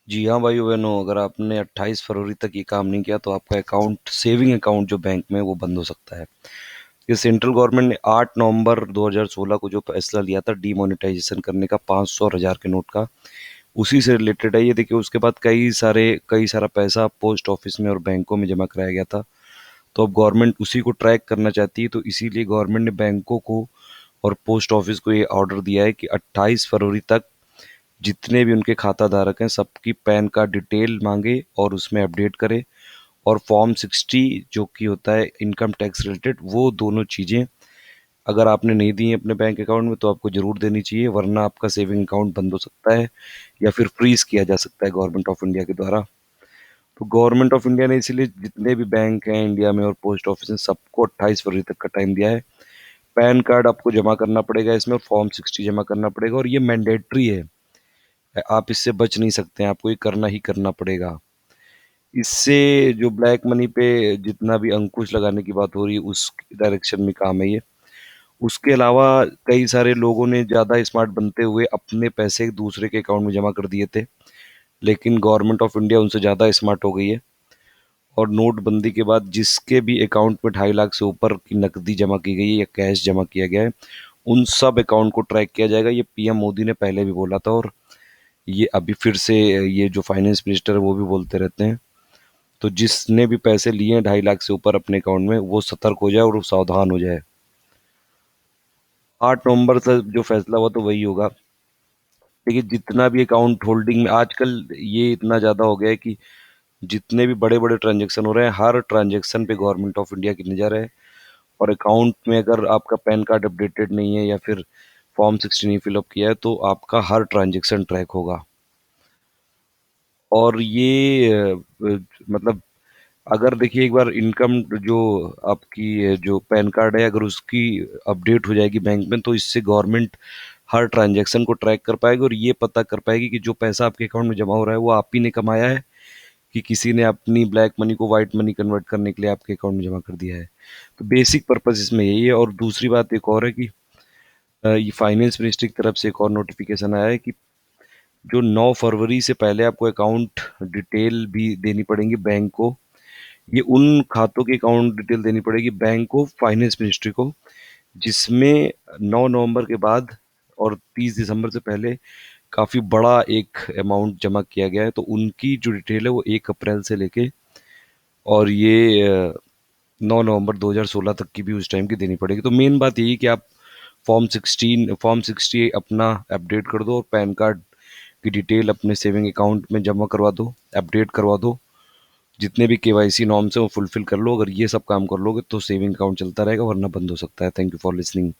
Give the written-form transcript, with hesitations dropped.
जी हाँ भाइयों बहनों, अगर आपने 28 फरवरी तक ये काम नहीं किया तो आपका अकाउंट, सेविंग अकाउंट जो बैंक में है, वो बंद हो सकता है। ये सेंट्रल गवर्नमेंट ने 8 नवंबर 2016 को जो फैसला लिया था डीमोनेटाइजेशन करने का 500 और 1000 के नोट का, उसी से रिलेटेड है ये। देखिए, उसके बाद कई सारा पैसा पोस्ट ऑफिस में और बैंकों में जमा कराया गया था। तो अब गवर्नमेंट उसी को ट्रैक करना चाहती है, तो इसीलिए गवर्नमेंट ने बैंकों को और पोस्ट ऑफिस को ये ऑर्डर दिया है कि 28 फरवरी तक जितने भी उनके खाता धारक हैं सबकी पैन कार्ड डिटेल मांगे और उसमें अपडेट करे। और फॉर्म 60 जो कि होता है इनकम टैक्स रिलेटेड, वो दोनों चीज़ें अगर आपने नहीं दी हैं अपने बैंक अकाउंट में तो आपको ज़रूर देनी चाहिए, वरना आपका सेविंग अकाउंट बंद हो सकता है या फिर फ्रीज किया जा सकता है गवर्नमेंट ऑफ इंडिया के द्वारा। तो गवर्नमेंट ऑफ इंडिया ने इसीलिए जितने भी बैंक हैं इंडिया में और पोस्ट ऑफिस हैं सबको 28 फरवरी तक का टाइम दिया है। पैन कार्ड आपको जमा करना पड़ेगा इसमें, फॉर्म 60 जमा करना पड़ेगा, और ये मैंडेटरी है। आप इससे बच नहीं सकते हैं, आपको ये करना ही करना पड़ेगा। इससे जो ब्लैक मनी पे जितना भी अंकुश लगाने की बात हो रही है उस डायरेक्शन में काम है ये। उसके अलावा कई सारे लोगों ने ज़्यादा स्मार्ट बनते हुए अपने पैसे दूसरे के अकाउंट में जमा कर दिए थे, लेकिन गवर्नमेंट ऑफ इंडिया उनसे ज़्यादा स्मार्ट हो गई है। और नोटबंदी के बाद जिसके भी अकाउंट में 2.5 लाख से ऊपर की नकदी जमा की गई है या कैश जमा किया गया है, उन सब अकाउंट को ट्रैक किया जाएगा। ये पीएम मोदी ने पहले भी बोला था, और ये अभी फिर से ये जो फाइनेंस मिनिस्टर है वो भी बोलते रहते हैं। तो जिसने भी पैसे लिए हैं 2.5 लाख से ऊपर अपने अकाउंट में, वो सतर्क हो जाए और वो सावधान हो जाए। 8 नवंबर तक जो फैसला हुआ तो वही होगा। देखिए, जितना भी अकाउंट होल्डिंग में आजकल ये इतना ज़्यादा हो गया है कि जितने भी बड़े बड़े ट्रांजेक्शन हो रहे हैं हर ट्रांजेक्शन पे गवर्नमेंट ऑफ इंडिया की नज़र है। और अकाउंट में अगर आपका पैन कार्ड अपडेटेड नहीं है या फिर फॉर्म 60 नहीं फिलअप किया है तो आपका हर ट्रांजेक्शन ट्रैक होगा। और ये मतलब अगर देखिए, एक बार इनकम जो आपकी जो पैन कार्ड है अगर उसकी अपडेट हो जाएगी बैंक में, तो इससे गवर्नमेंट हर ट्रांजैक्शन को ट्रैक कर पाएगी और ये पता कर पाएगी कि जो पैसा आपके अकाउंट में जमा हो रहा है वो आप ही ने कमाया है कि किसी ने अपनी ब्लैक मनी को वाइट मनी कन्वर्ट करने के लिए आपके अकाउंट में जमा कर दिया है। तो बेसिक पर्पस इसमें यही है। और दूसरी बात एक और है कि ये फाइनेंस मिनिस्ट्री की तरफ से एक और नोटिफिकेशन आया है कि जो 9 फरवरी से पहले आपको अकाउंट डिटेल भी देनी पड़ेगी बैंक को। ये उन खातों की अकाउंट डिटेल देनी पड़ेगी बैंक को, फाइनेंस मिनिस्ट्री को, जिसमें 9 नवंबर के बाद और 30 दिसंबर से पहले काफ़ी बड़ा एक अमाउंट जमा किया गया है। तो उनकी जो डिटेल है वो 1 अप्रैल से लेके और ये 9 नवंबर 2016 तक की भी उस टाइम की देनी पड़ेगी। तो मेन बात यही कि आप फॉर्म 60 अपना अपडेट कर दो और पैन कार्ड की डिटेल अपने सेविंग अकाउंट में जमा करवा दो, अपडेट करवा दो। जितने भी केवाईसी नॉर्म्स हैं वो फुलफिल कर लो। अगर ये सब काम कर लोगे तो सेविंग अकाउंट चलता रहेगा, वरना बंद हो सकता है। Thank you for listening.